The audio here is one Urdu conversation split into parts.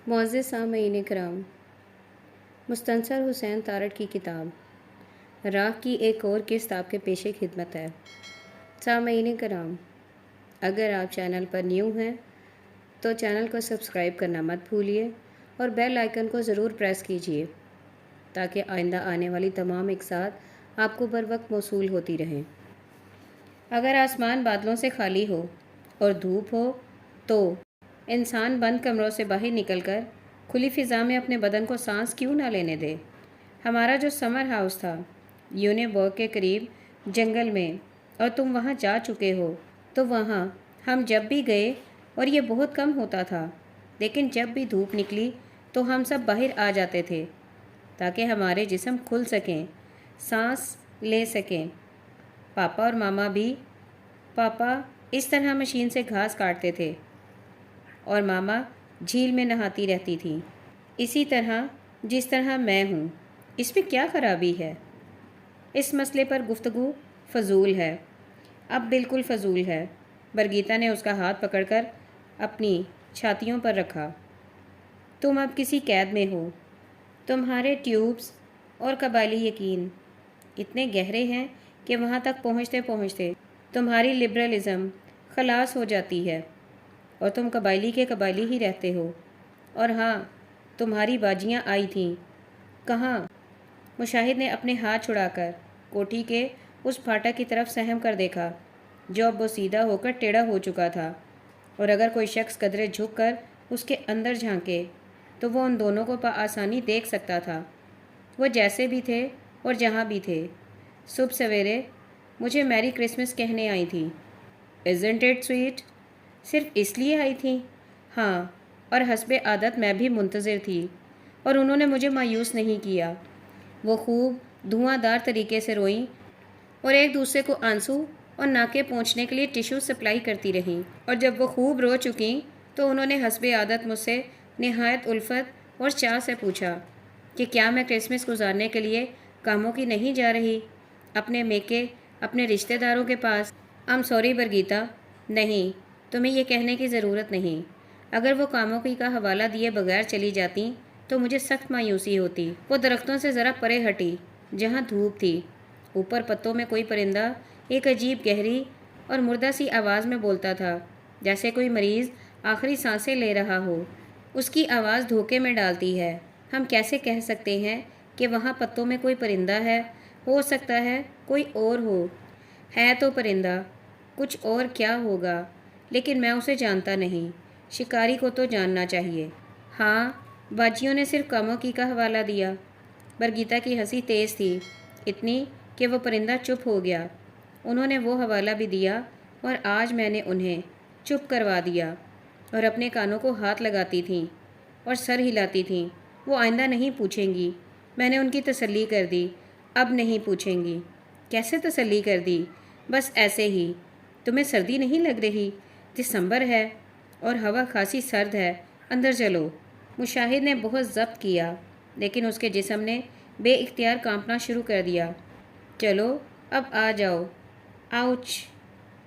معزز سامعین کرام، مستنصر حسین تارڑ کی کتاب راہ کی ایک اور قسط آپ کے پیش خدمت ہے۔ سامعین کرام، اگر آپ چینل پر نیو ہیں تو چینل کو سبسکرائب کرنا مت بھولیے اور بیل آئیکن کو ضرور پریس کیجیے تاکہ آئندہ آنے والی تمام اقساط آپ کو بر وقت موصول ہوتی رہیں۔ اگر آسمان بادلوں سے خالی ہو اور دھوپ ہو تو انسان بند کمروں سے باہر نکل کر کھلی فضا میں اپنے بدن کو سانس کیوں نہ لینے دے؟ ہمارا جو سمر ہاؤس تھا یونیبرگ کے قریب جنگل میں، اور تم وہاں جا چکے ہو، تو وہاں ہم جب بھی گئے اور یہ بہت کم ہوتا تھا، لیکن جب بھی دھوپ نکلی تو ہم سب باہر آ جاتے تھے تاکہ ہمارے جسم کھل سکیں، سانس لے سکیں۔ پاپا اور ماما بھی۔ پاپا اس طرح مشین سے گھاس کاٹتے تھے اور ماما جھیل میں نہاتی رہتی تھی، اسی طرح جس طرح میں ہوں۔ اس میں کیا خرابی ہے؟ اس مسئلے پر گفتگو فضول ہے، اب بالکل فضول ہے۔ برگیتا نے اس کا ہاتھ پکڑ کر اپنی چھاتیوں پر رکھا۔ تم اب کسی قید میں ہو۔ تمہارے ٹیوبس اور قبائلی یقین اتنے گہرے ہیں کہ وہاں تک پہنچتے پہنچتے تمہاری لبرلزم خلاص ہو جاتی ہے اور تم قبائلی کے قبائلی ہی رہتے ہو۔ اور ہاں، تمہاری باجیاں آئی تھیں۔ کہاں؟ مشاہد نے اپنے ہاتھ چھڑا کر کوٹھی کے اس پھاٹک کی طرف سہم کر دیکھا جو اب وہ سیدھا ہو کر ٹیڑھا ہو چکا تھا، اور اگر کوئی شخص قدرے جھک کر اس کے اندر جھانکے تو وہ ان دونوں کو بآسانی دیکھ سکتا تھا، وہ جیسے بھی تھے اور جہاں بھی تھے۔ صبح سویرے مجھے میری کرسمس کہنے آئی تھی۔ Isn't it sweet؟ صرف اس لیے آئی تھیں؟ ہاں، اور حسب عادت میں بھی منتظر تھی، اور انہوں نے مجھے مایوس نہیں کیا۔ وہ خوب دھواں دار طریقے سے روئیں اور ایک دوسرے کو آنسو اور ناکے پونچھنے کے لیے ٹیشو سپلائی کرتی رہیں، اور جب وہ خوب رو چکیں تو انہوں نے حسب عادت مجھ سے نہایت الفت اور چاہ سے پوچھا کہ کیا میں کرسمس گزارنے کے لیے کاموں کی نہیں جا رہی، اپنے میکے، اپنے رشتہ داروں کے پاس۔ سوری برگیتا، نہیں، تمہیں یہ کہنے کی ضرورت نہیں۔ اگر وہ کاموں کی کا حوالہ دیے بغیر چلی جاتی تو مجھے سخت مایوسی ہوتی۔ وہ درختوں سے ذرا پرے ہٹی جہاں دھوپ تھی۔ اوپر پتوں میں کوئی پرندہ ایک عجیب گہری اور مردہ سی آواز میں بولتا تھا، جیسے کوئی مریض آخری سانسیں لے رہا ہو۔ اس کی آواز دھوکے میں ڈالتی ہے۔ ہم کیسے کہہ سکتے ہیں کہ وہاں پتوں میں کوئی پرندہ ہے؟ ہو سکتا ہے کوئی اور ہو۔ ہے تو پرندہ، کچھ اور کیا ہوگا، لیکن میں اسے جانتا نہیں۔ شکاری کو تو جاننا چاہیے۔ ہاں، باجیوں نے صرف کاموں کی کا حوالہ دیا۔ برگیتا کی ہنسی تیز تھی، اتنی کہ وہ پرندہ چپ ہو گیا۔ انہوں نے وہ حوالہ بھی دیا اور آج میں نے انہیں چپ کروا دیا۔ اور اپنے کانوں کو ہاتھ لگاتی تھیں اور سر ہلاتی تھیں۔ وہ آئندہ نہیں پوچھیں گی۔ میں نے ان کی تسلی کر دی، اب نہیں پوچھیں گی۔ کیسے تسلی کر دی؟ بس ایسے ہی۔ تمہیں سردی نہیں لگ رہی؟ دسمبر ہے اور ہوا خاصی سرد ہے، اندر چلو۔ مشاہد نے بہت ضبط کیا، لیکن اس کے جسم نے بے اختیار کانپنا شروع کر دیا۔ چلو اب آ جاؤ۔ آؤچ!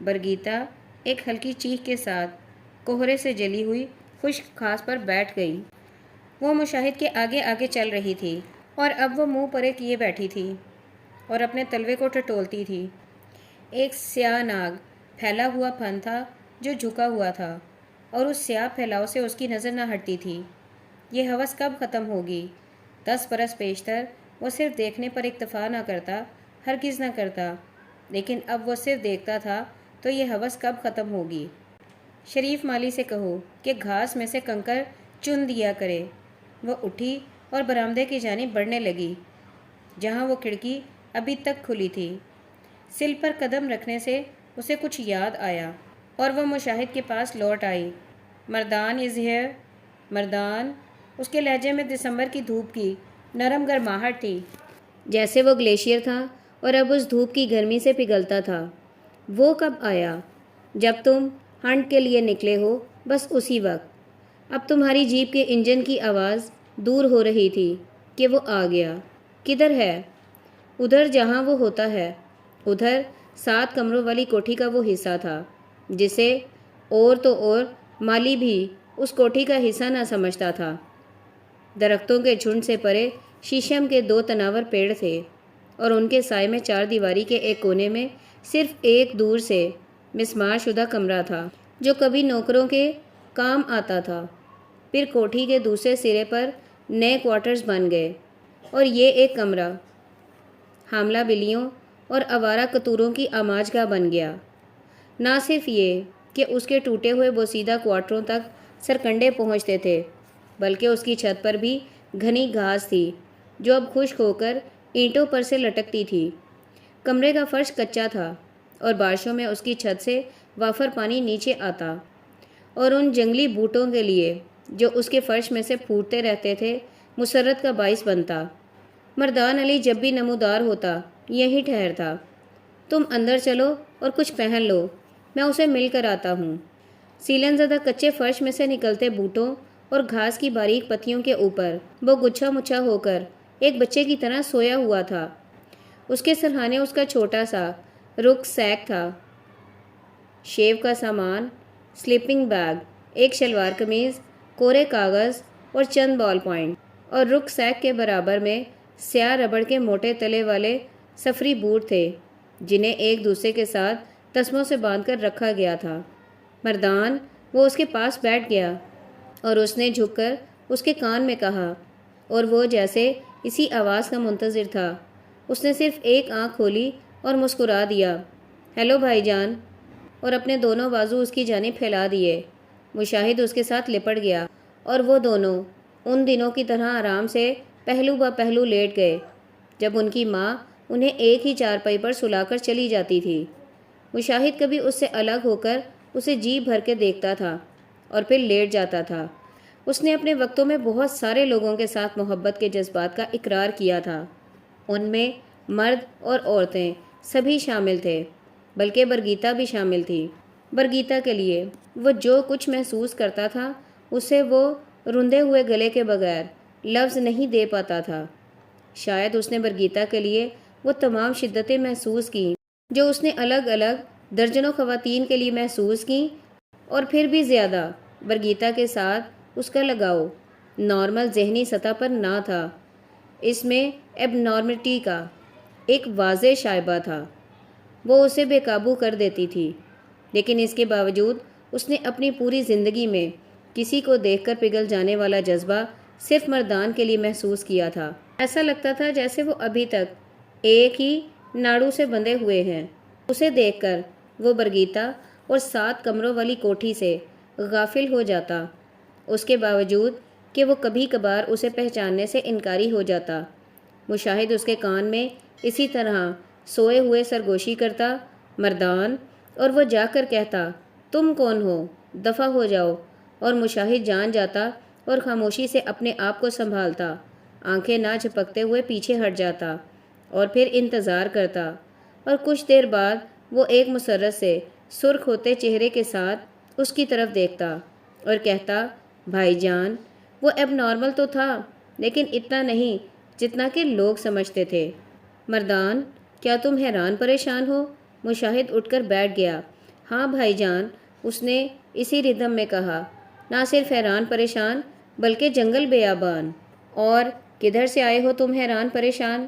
برگیتا ایک ہلکی چیخ کے ساتھ کوہرے سے جلی ہوئی خشک گھاس پر بیٹھ گئی۔ وہ مشاہد کے آگے آگے چل رہی تھی اور اب وہ منہ پرے کیے بیٹھی تھی اور اپنے تلوے کو ٹٹولتی تھی۔ ایک سیاہ ناگ پھیلا ہوا پھن تھا جو جھکا ہوا تھا، اور اس سیاہ پھیلاؤ سے اس کی نظر نہ ہٹتی تھی۔ یہ ہوس کب ختم ہوگی؟ 10 برس پیشتر وہ صرف دیکھنے پر اکتفا نہ کرتا، ہرگز نہ کرتا، لیکن اب وہ صرف دیکھتا تھا تو یہ ہوس کب ختم ہوگی؟ شریف مالی سے کہو کہ گھاس میں سے کنکر چن دیا کرے۔ وہ اٹھی اور برآمدے کی جانب بڑھنے لگی جہاں وہ کھڑکی ابھی تک کھلی تھی۔ سل پر قدم رکھنے سے اسے کچھ یاد آیا اور وہ مشاہد کے پاس لوٹ آئی۔ مردان از ہیئر۔ مردان! اس کے لہجے میں دسمبر کی دھوپ کی نرم گرماہٹ تھی، جیسے وہ گلیشیئر تھا اور اب اس دھوپ کی گرمی سے پگھلتا تھا۔ وہ کب آیا؟ جب تم ہنٹ کے لیے نکلے ہو، بس اسی وقت۔ اب تمہاری جیپ کے انجن کی آواز دور ہو رہی تھی کہ وہ آ گیا۔ کدھر ہے؟ ادھر جہاں وہ ہوتا ہے۔ ادھر 7 کمروں والی کوٹھی کا وہ حصہ تھا جسے اور تو اور مالی بھی اس کوٹھی کا حصہ نہ سمجھتا تھا۔ درختوں کے جھنڈ سے پرے شیشم کے 2 تناور پیڑ تھے اور ان کے سائے میں 4 دیواری کے ایک کونے میں صرف ایک دور سے مسمار شدہ کمرہ تھا جو کبھی نوکروں کے کام آتا تھا۔ پھر کوٹھی کے دوسرے سرے پر نئے کوارٹرز بن گئے اور یہ ایک کمرہ حاملہ بلیوں اور آوارہ کتوروں کی آماج گاہ بن گیا۔ نہ صرف یہ کہ اس کے ٹوٹے ہوئے بوسیدہ کوارٹروں تک سرکنڈے پہنچتے تھے، بلکہ اس کی چھت پر بھی گھنی گھاس تھی جو اب خشک ہو کر اینٹوں پر سے لٹکتی تھی۔ کمرے کا فرش کچا تھا اور بارشوں میں اس کی چھت سے وافر پانی نیچے آتا اور ان جنگلی بوٹوں کے لیے جو اس کے فرش میں سے پھوٹتے رہتے تھے مسرت کا باعث بنتا۔ مردان علی جب بھی نمودار ہوتا یہیں ٹھہرتا۔ تم اندر چلو اور کچھ پہن لو، میں اسے مل کر آتا ہوں۔ سیلن زدہ کچے فرش میں سے نکلتے بوٹوں اور گھاس کی باریک پتیوں کے اوپر وہ گچھا مچھا ہو کر ایک بچے کی طرح سویا ہوا تھا۔ اس کے سرہانے اس کا چھوٹا سا رک سیک تھا، شیو کا سامان، سلیپنگ بیگ، ایک شلوار قمیض، کورے کاغذ اور چند بال پوائنٹ، اور رک سیک کے برابر میں سیاہ ربڑ کے موٹے تلے والے سفری بوٹ تھے جنہیں ایک دوسرے کے ساتھ تسموں سے باندھ کر رکھا گیا تھا۔ مردان وہ اس کے پاس بیٹھ گیا اور اس نے جھک کر اس کے کان میں کہا، اور وہ جیسے اسی آواز کا منتظر تھا۔ اس نے صرف ایک آنکھ کھولی اور مسکرا دیا، ہیلو بھائی جان، اور اپنے دونوں بازو اس کی جانب پھیلا دیے۔ مشاہد اس کے ساتھ لپٹ گیا اور وہ دونوں ان دنوں کی طرح آرام سے پہلو با پہلو لیٹ گئے جب ان کی ماں انہیں ایک ہی چارپائی پر سلا کر چلی جاتی تھی۔ مشاہد کبھی اس سے الگ ہو کر اسے جی بھر کے دیکھتا تھا اور پھر لیٹ جاتا تھا۔ اس نے اپنے وقتوں میں بہت سارے لوگوں کے ساتھ محبت کے جذبات کا اقرار کیا تھا، ان میں مرد اور عورتیں سبھی شامل تھے، بلکہ برگیتا بھی شامل تھی۔ برگیتا کے لیے وہ جو کچھ محسوس کرتا تھا اسے وہ رندے ہوئے گلے کے بغیر لفظ نہیں دے پاتا تھا۔ شاید اس نے برگیتا کے لیے وہ تمام شدتیں محسوس کیں جو اس نے الگ الگ درجنوں خواتین کے لیے محسوس کیں، اور پھر بھی زیادہ۔ برگیتا کے ساتھ اس کا لگاؤ نارمل ذہنی سطح پر نہ تھا، اس میں ایب نارملٹی کا ایک واضح شائبہ تھا۔ وہ اسے بے قابو کر دیتی تھی، لیکن اس کے باوجود اس نے اپنی پوری زندگی میں کسی کو دیکھ کر پگھل جانے والا جذبہ صرف مردان کے لیے محسوس کیا تھا۔ ایسا لگتا تھا جیسے وہ ابھی تک ایک ہی ناڑو سے بندھے ہوئے ہیں۔ اسے دیکھ کر وہ برگیتا اور 7 کمروں والی کوٹھی سے غافل ہو جاتا، اس کے باوجود کہ وہ کبھی کبھار اسے پہچاننے سے انکاری ہو جاتا۔ مشاہد اس کے کان میں اسی طرح سوئے ہوئے سرگوشی کرتا، مردان، اور وہ جا کر کہتا، تم کون ہو، دفع ہو جاؤ، اور مشاہد جان جاتا اور خاموشی سے اپنے آپ کو سنبھالتا، آنکھیں نہ جھپکتے ہوئے پیچھے ہٹ جاتا اور پھر انتظار کرتا، اور کچھ دیر بعد وہ ایک مسرت سے سرخ ہوتے چہرے کے ساتھ اس کی طرف دیکھتا اور کہتا، بھائی جان۔ وہ ایب نارمل تو تھا، لیکن اتنا نہیں جتنا کہ لوگ سمجھتے تھے۔ مردان، کیا تم حیران پریشان ہو؟ مشاہد اٹھ کر بیٹھ گیا۔ ہاں بھائی جان، اس نے اسی ردم میں کہا، نہ صرف حیران پریشان بلکہ جنگل بیابان۔ اور کدھر سے آئے ہو تم حیران پریشان؟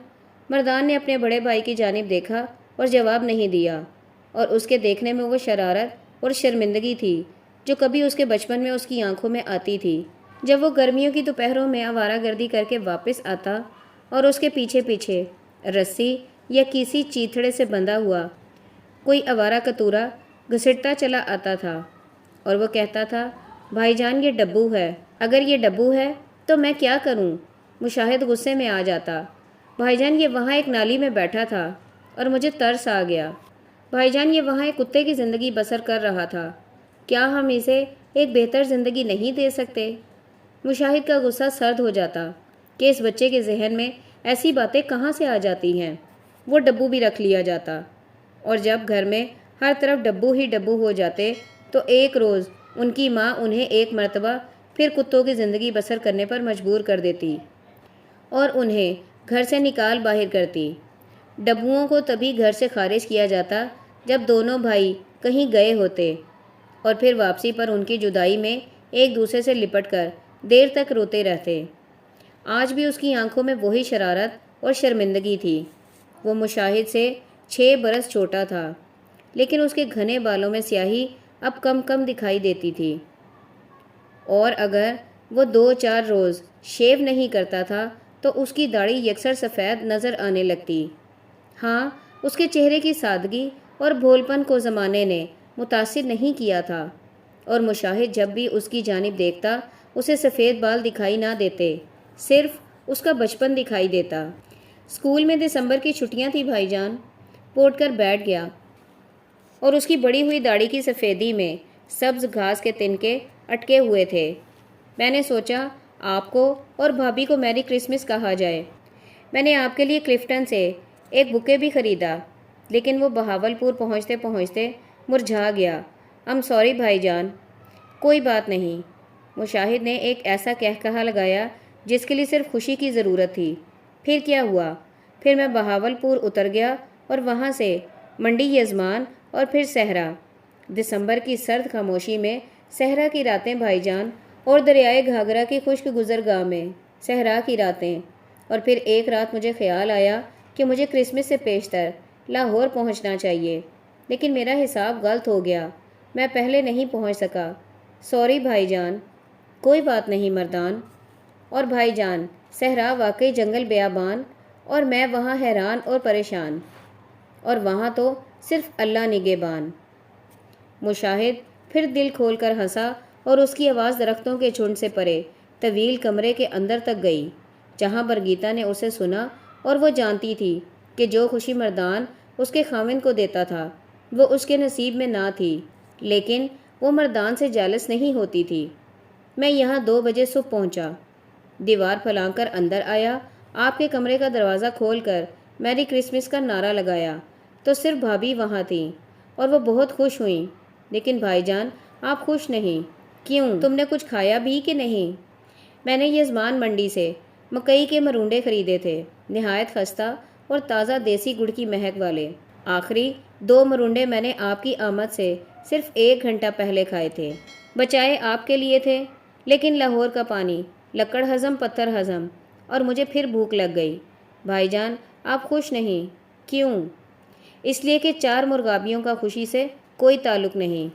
مردان نے اپنے بڑے بھائی کی جانب دیکھا اور جواب نہیں دیا، اور اس کے دیکھنے میں وہ شرارت اور شرمندگی تھی جو کبھی اس کے بچپن میں اس کی آنکھوں میں آتی تھی جب وہ گرمیوں کی دوپہروں میں آوارہ گردی کر کے واپس آتا اور اس کے پیچھے پیچھے رسی یا کسی چیتھڑے سے بندھا ہوا کوئی آوارہ کتورا گھسٹتا چلا آتا تھا، اور وہ کہتا تھا، بھائی جان یہ ڈبو ہے۔ اگر یہ ڈبو ہے تو میں کیا کروں؟ مشاہد غصے میں آ جاتا، بھائی جان یہ وہاں ایک نالی میں بیٹھا تھا اور مجھے ترس آ گیا۔ بھائی جان یہ وہاں ایک کتے کی زندگی بسر کر رہا تھا، کیا ہم اسے ایک بہتر زندگی نہیں دے سکتے؟ مشاہد کا غصہ سرد ہو جاتا کہ اس بچے کے ذہن میں ایسی باتیں کہاں سے آ جاتی ہیں۔ وہ ڈبو بھی رکھ لیا جاتا، اور جب گھر میں ہر طرف ڈبو ہی ڈبو ہو جاتے تو ایک روز ان کی ماں انہیں ایک مرتبہ پھر کتوں کی زندگی بسر کرنے پر مجبور کر دیتی اور انہیں گھر سے نکال باہر کرتی۔ ڈبوؤں کو تبھی گھر سے خارج کیا جاتا جب دونوں بھائی کہیں گئے ہوتے، اور پھر واپسی پر ان کی جدائی میں ایک دوسرے سے لپٹ کر دیر تک روتے رہتے۔ آج بھی اس کی آنکھوں میں وہی شرارت اور شرمندگی تھی۔ وہ مشاہد سے 6 برس چھوٹا تھا، لیکن اس کے گھنے بالوں میں سیاہی اب کم کم دکھائی دیتی تھی، اور اگر وہ 2-4 روز شیو نہیں کرتا تھا تو اس کی داڑھی یکسر سفید نظر آنے لگتی۔ ہاں، اس کے چہرے کی سادگی اور بھولپن کو زمانے نے متاثر نہیں کیا تھا، اور مشاہد جب بھی اس کی جانب دیکھتا اسے سفید بال دکھائی نہ دیتے، صرف اس کا بچپن دکھائی دیتا۔ اسکول میں دسمبر کی چھٹیاں تھی بھائی جان۔ وہ اٹھ کر بیٹھ گیا اور اس کی بڑی ہوئی داڑھی کی سفیدی میں سبز گھاس کے تنکے اٹکے ہوئے تھے۔ میں نے سوچا آپ کو اور بھابھی کو میری کرسمس کہا جائے۔ میں نے آپ کے لیے کلفٹن سے ایک بکے بھی خریدا، لیکن وہ بہاولپور پہنچتے پہنچتے مرجھا گیا۔ I'm sorry بھائی جان۔ کوئی بات نہیں۔ مشاہد نے ایک ایسا کہا لگایا جس کے لیے صرف خوشی کی ضرورت تھی۔ پھر کیا ہوا؟ پھر میں بہاولپور اتر گیا اور وہاں سے منڈی یزمان اور پھر صحرا۔ دسمبر کی سرد خاموشی میں صحرا کی راتیں بھائی جان، اور دریائے گھاگرا کی خشک گزرگاہ میں صحرا کی راتیں۔ اور پھر ایک رات مجھے خیال آیا کہ مجھے کرسمس سے پیشتر لاہور پہنچنا چاہیے، لیکن میرا حساب غلط ہو گیا، میں پہلے نہیں پہنچ سکا۔ سوری بھائی جان۔ کوئی بات نہیں مردان۔ اور بھائی جان، صحرا واقعی جنگل بیابان، اور میں وہاں حیران اور پریشان، اور وہاں تو صرف اللہ نگہبان۔ مشاہد پھر دل کھول کر ہنسا، اور اس کی آواز درختوں کے جھنڈ سے پرے طویل کمرے کے اندر تک گئی، جہاں برگیتا نے اسے سنا، اور وہ جانتی تھی کہ جو خوشی مردان اس کے خاوند کو دیتا تھا وہ اس کے نصیب میں نہ تھی، لیکن وہ مردان سے جالس نہیں ہوتی تھی۔ میں یہاں 2 بجے صبح پہنچا، دیوار پھلانگ کر اندر آیا، آپ کے کمرے کا دروازہ کھول کر میری کرسمس کا نعرہ لگایا تو صرف بھابھی وہاں تھیں، اور وہ بہت خوش ہوئیں۔ لیکن بھائی جان، آپ خوش نہیں کیوں؟ تم نے کچھ کھایا بھی کہ نہیں؟ میں نے یزمان منڈی سے مکئی کے مرونڈے خریدے تھے، نہایت خستہ اور تازہ دیسی گڑ کی مہک والے۔ آخری 2 مرونڈے میں نے آپ کی آمد سے صرف 1 گھنٹہ پہلے کھائے تھے، بچائے آپ کے لیے تھے، لیکن لاہور کا پانی، لکڑ ہضم پتھر ہضم، اور مجھے پھر بھوک لگ گئی۔ بھائی جان، آپ خوش نہیں کیوں؟ اس لیے کہ 4 مرغابیوں کا خوشی سے کوئی تعلق نہیں۔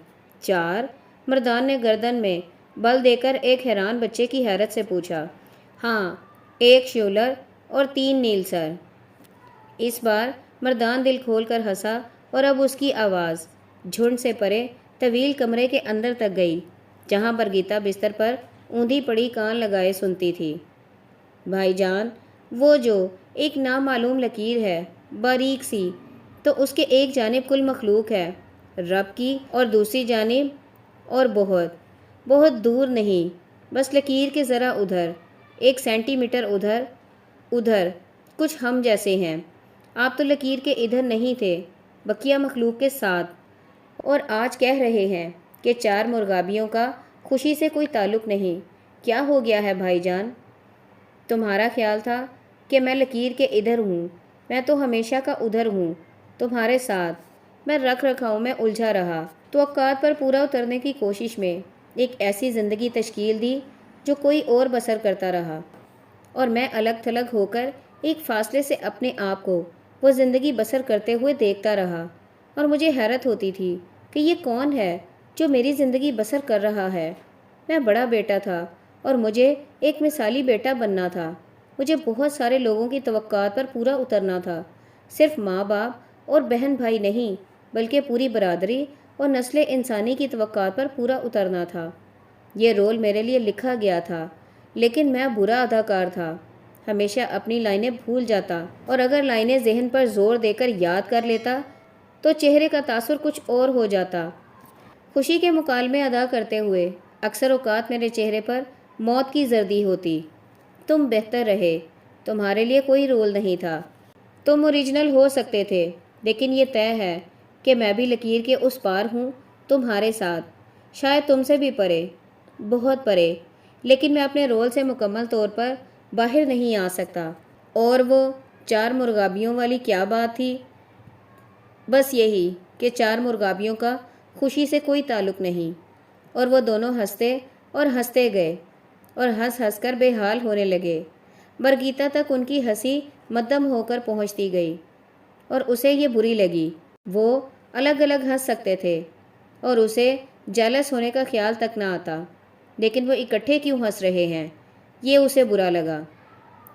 4؟ مردان نے گردن میں بل دے کر ایک حیران بچے کی حیرت سے پوچھا۔ ہاں، 1 شیولر اور 3 نیل سر۔ اس بار مردان دل کھول کر ہنسا، اور اب اس کی آواز جھنڈ سے پرے طویل کمرے کے اندر تک گئی، جہاں برگیتا بستر پر اوندھی پڑی کان لگائے سنتی تھی۔ بھائی جان، وہ جو ایک نامعلوم لکیر ہے، باریک سی، تو اس کے ایک جانب کل مخلوق ہے رب کی، اور دوسری جانب اور بہت بہت دور نہیں، بس لکیر کے ذرا ادھر 1 سینٹی میٹر ادھر کچھ ہم جیسے ہیں۔ آپ تو لکیر کے ادھر نہیں تھے، بقیہ مخلوق کے ساتھ، اور آج کہہ رہے ہیں کہ 4 مرغابیوں کا خوشی سے کوئی تعلق نہیں۔ کیا ہو گیا ہے بھائی جان؟ تمہارا خیال تھا کہ میں لکیر کے ادھر ہوں، میں تو ہمیشہ کا ادھر ہوں، تمہارے ساتھ۔ میں رکھ رکھاؤ میں الجھا رہا، توقعات پر پورا اترنے کی کوشش میں ایک ایسی زندگی تشکیل دی جو کوئی اور بسر کرتا رہا، اور میں الگ تھلگ ہو کر ایک فاصلے سے اپنے آپ کو وہ زندگی بسر کرتے ہوئے دیکھتا رہا، اور مجھے حیرت ہوتی تھی کہ یہ کون ہے جو میری زندگی بسر کر رہا ہے۔ میں بڑا بیٹا تھا، اور مجھے ایک مثالی بیٹا بننا تھا۔ مجھے بہت سارے لوگوں کی توقعات پر پورا اترنا تھا، صرف ماں باپ اور بہن بھائی نہیں، بلکہ پوری برادری اور نسل انسانی کی توقعات پر پورا اترنا تھا۔ یہ رول میرے لیے لکھا گیا تھا، لیکن میں برا اداکار تھا، ہمیشہ اپنی لائنیں بھول جاتا، اور اگر لائنیں ذہن پر زور دے کر یاد کر لیتا تو چہرے کا تاثر کچھ اور ہو جاتا۔ خوشی کے مکالمے ادا کرتے ہوئے اکثر اوقات میرے چہرے پر موت کی زردی ہوتی۔ تم بہتر رہے، تمہارے لیے کوئی رول نہیں تھا، تم اوریجنل ہو سکتے تھے، لیکن یہ طے ہے کہ میں بھی لکیر کے اس پار ہوں تمہارے ساتھ، شاید تم سے بھی پرے، بہت پرے، لیکن میں اپنے رول سے مکمل طور پر باہر نہیں آ سکتا۔ اور وہ 4 مرغابیوں والی کیا بات تھی؟ بس یہی کہ 4 مرغابیوں کا خوشی سے کوئی تعلق نہیں۔ اور وہ دونوں ہنستے اور ہنستے گئے، اور ہنس ہنس کر بے حال ہونے لگے۔ برگیتا تک ان کی ہنسی مدھم ہو کر پہنچتی گئی اور اسے یہ بری لگی۔ وہ الگ الگ ہنس سکتے تھے اور اسے جیلس ہونے کا خیال تک نہ آتا، لیکن وہ اکٹھے کیوں ہنس رہے ہیں یہ اسے برا لگا۔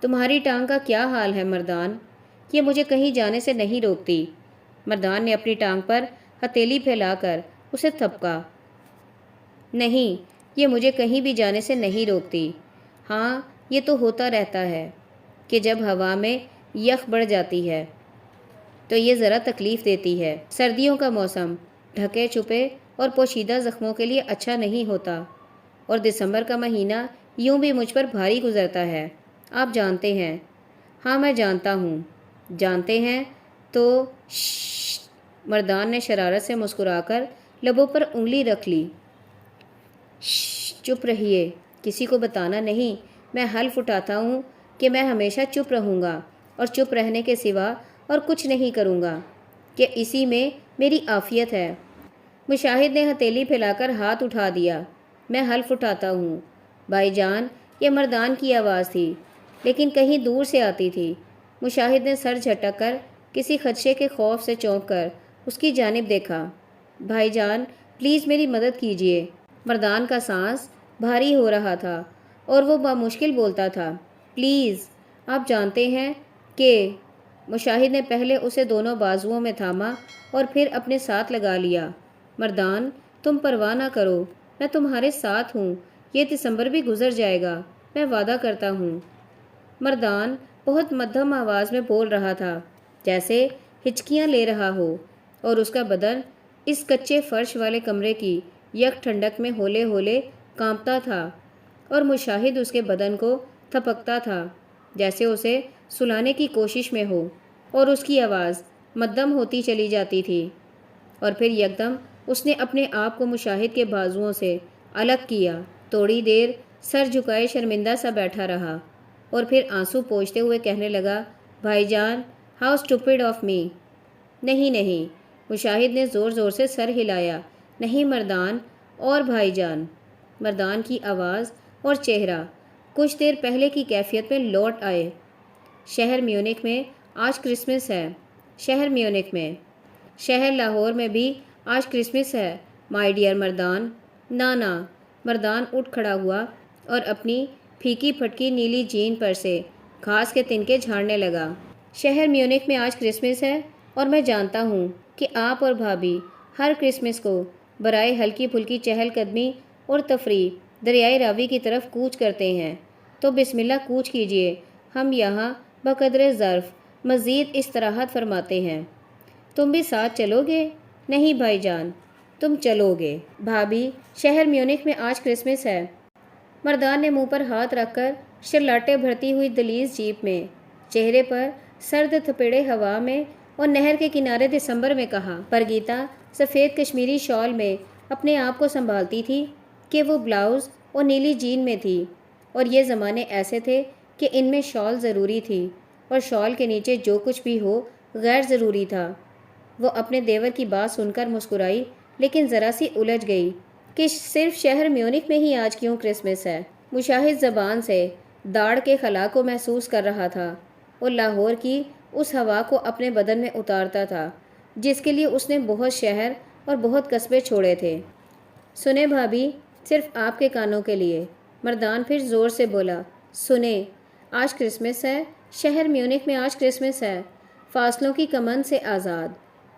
تمہاری ٹانگ کا کیا حال ہے مردان؟ یہ مجھے کہیں جانے سے نہیں روکتی۔ مردان نے اپنی ٹانگ پر ہتھیلی پھیلا کر اسے تھپکا۔ نہیں، یہ مجھے کہیں بھی جانے سے نہیں روکتی۔ ہاں، یہ تو ہوتا رہتا ہے کہ جب ہوا میں یخ بڑھ جاتی ہے تو یہ ذرا تکلیف دیتی ہے۔ سردیوں کا موسم ڈھکے چھپے اور پوشیدہ زخموں کے لیے اچھا نہیں ہوتا، اور دسمبر کا مہینہ یوں بھی مجھ پر بھاری گزرتا ہے، آپ جانتے ہیں۔ ہاں میں جانتا ہوں۔ جانتے ہیں تو شش۔ مردان نے شرارت سے مسکرا کر لبوں پر انگلی رکھ لی۔ شش، چپ رہیے، کسی کو بتانا نہیں۔ میں حلف اٹھاتا ہوں کہ میں ہمیشہ چپ رہوں گا اور چپ رہنے کے سوا اور کچھ نہیں کروں گا، کہ اسی میں میری عافیت ہے۔ مشاہد نے ہتھیلی پھیلا کر ہاتھ اٹھا دیا۔ میں حلف اٹھاتا ہوں۔ بھائی جان، یہ مردان کی آواز تھی، لیکن کہیں دور سے آتی تھی۔ مشاہد نے سر جھٹک کر کسی خدشے کے خوف سے چونک کر اس کی جانب دیکھا۔ بھائی جان، پلیز میری مدد کیجیے۔ مردان کا سانس بھاری ہو رہا تھا اور وہ بامشکل بولتا تھا، پلیز، آپ جانتے ہیں کہ… مشاہد نے پہلے اسے دونوں بازوؤں میں تھاما اور پھر اپنے ساتھ لگا لیا۔ مردان، تم پرواہ نہ کرو، میں تمہارے ساتھ ہوں۔ یہ دسمبر بھی گزر جائے گا، میں وعدہ کرتا ہوں۔ مردان بہت مدھم آواز میں بول رہا تھا، جیسے ہچکیاں لے رہا ہو، اور اس کا بدن اس کچے فرش والے کمرے کی یک ٹھنڈک میں ہولے ہولے کانپتا تھا، اور مشاہد اس کے بدن کو تھپکتا تھا جیسے اسے سلانے کی کوشش میں ہو، اور اس کی آواز مدھم ہوتی چلی جاتی تھی، اور پھر یکدم اس نے اپنے آپ کو مشاہد کے بازوؤں سے الگ کیا۔ تھوڑی دیر سر جھکائے شرمندہ سا بیٹھا رہا اور پھر آنسو پوچھتے ہوئے کہنے لگا، بھائی جان، ہاؤ اسٹوپڈ آف می۔ نہیں نہیں، مشاہد نے زور زور سے سر ہلایا، نہیں مردان اور بھائی جان۔ مردان کی آواز اور چہرہ کچھ دیر پہلے کی کیفیت میں لوٹ آئے۔ شہر میونک میں آج کرسمس ہے۔ شہر میونک میں، شہر لاہور میں بھی آج کرسمس ہے مائی ڈیئر مردان۔ نانا۔ مردان اٹھ کھڑا ہوا اور اپنی پھیکی پھٹکی نیلی جین پر سے گھاس کے تنکے جھاڑنے لگا۔ شہر میونک میں آج کرسمس ہے، اور میں جانتا ہوں کہ آپ اور بھابھی ہر کرسمس کو برائے ہلکی پھلکی چہل قدمی اور تفریح دریائے راوی کی طرف کوچ کرتے ہیں، تو بسم اللہ کوچ کیجیے۔ ہم یہاں بقدر ظرف مزید استراحت فرماتے ہیں۔ تم بھی ساتھ چلو گے؟ نہیں بھائی جان، تم چلو گے۔ بھابھی، شہر میونک میں آج کرسمس ہے۔ مردان نے منہ پر ہاتھ رکھ کر شرلاٹے بھرتی ہوئی دلیز جیپ میں، چہرے پر سرد تھپیڑے ہوا میں اور نہر کے کنارے دسمبر میں کہا۔ برگیتا سفید کشمیری شال میں اپنے آپ کو سنبھالتی تھی کہ وہ بلاؤز اور نیلی جین میں تھی، اور یہ زمانے ایسے تھے کہ ان میں شال ضروری تھی، اور شال کے نیچے جو کچھ بھی ہو غیر ضروری تھا۔ وہ اپنے دیور کی بات سن کر مسکرائی، لیکن ذرا سی الجھ گئی کہ صرف شہر میونک میں ہی آج کیوں کرسمس ہے۔ مشاہد زبان سے داڑھ کے خلا کو محسوس کر رہا تھا اور لاہور کی اس ہوا کو اپنے بدن میں اتارتا تھا جس کے لیے اس نے بہت شہر اور بہت قصبے چھوڑے تھے۔ سنیں بھابھی، صرف آپ کے کانوں کے لیے۔ مردان پھر زور سے بولا، سنیں، آج کرسمس ہے، شہر میونک میں آج کرسمس ہے، فاصلوں کی کمند سے آزاد۔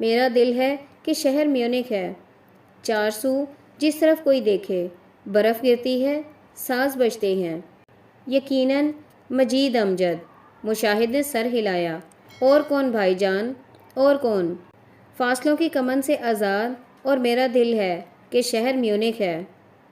میرا دل ہے کہ شہر میونک ہے۔ چار سو جس طرف کوئی دیکھے، برف گرتی ہے، ساز بجتے ہیں۔ یقیناً مجید امجد۔ مشاہد نے سر ہلایا۔ اور کون بھائی جان، اور کون؟ فاصلوں کی کمند سے آزاد، اور میرا دل ہے کہ شہر میونک ہے۔